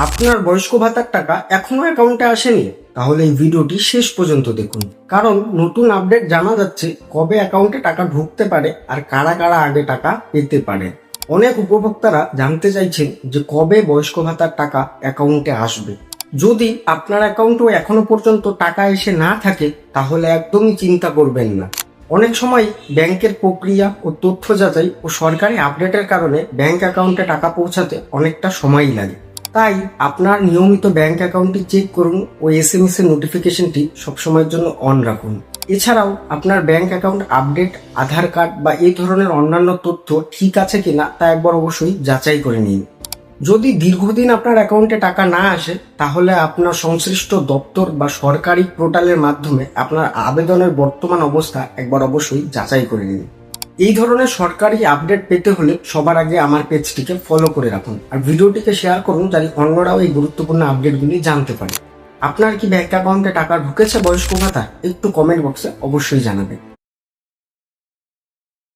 আপনার বয়স্ক ভাতার টাকা এখনো অ্যাকাউন্টে আসেনি, তাহলে এই ভিডিওটি শেষ পর্যন্ত দেখুন, কারণ নতুন আপডেট জানা যাচ্ছে কবে অ্যাকাউন্টে টাকা ঢুকতে পারে আর কারা কারা আগে টাকা পেতে পারে। অনেক উপভোক্তারা জানতে চাইছেন যে কবে বয়স্ক ভাতার টাকা অ্যাকাউন্টে আসবে। যদি আপনার অ্যাকাউন্টে এখনো পর্যন্ত টাকা এসে না থাকে তাহলে একদমই চিন্তা করবেন না। অনেক সময় ব্যাংকের প্রক্রিয়া ও তথ্য যাচাই ও সরকারি আপডেটের কারণে ব্যাংক অ্যাকাউন্টে টাকা পৌঁছাতে অনেকটা সময়ই লাগে। তাই আপনার নিয়মিত ব্যাংক অ্যাকাউন্টটি চেক করুন ও এসএমএস এর নোটিফিকেশনটি সবসময়ের জন্য অন রাখুন। এছাড়াও আপনার ব্যাংক অ্যাকাউন্ট আপডেট, আধার কার্ড বা এই ধরনের অন্যান্য তথ্য ঠিক আছে কিনা তা একবার অবশ্যই যাচাই করে নিন। যদি দীর্ঘদিন আপনার অ্যাকাউন্টে টাকা না আসে তাহলে আপনার সংশ্লিষ্ট দপ্তর বা সরকারি পোর্টালের মাধ্যমে আপনার আবেদনের বর্তমান অবস্থা একবার অবশ্যই যাচাই করে নিন। এই ধরনের সরকারি আপডেট পেতে হলে সবার আগে আমার পেজটিকে ফলো করে রাখুন আর ভিডিওটিকে শেয়ার করুন যাতে অন্যরাও এই গুরুত্বপূর্ণ আপডেটগুলি জানতে পারে। আপনার কি ব্যাংক অ্যাকাউন্টে টাকা ঢুকেছে বয়স্ক ভাতা? একটু কমেন্ট বক্সে অবশ্যই জানাবেন।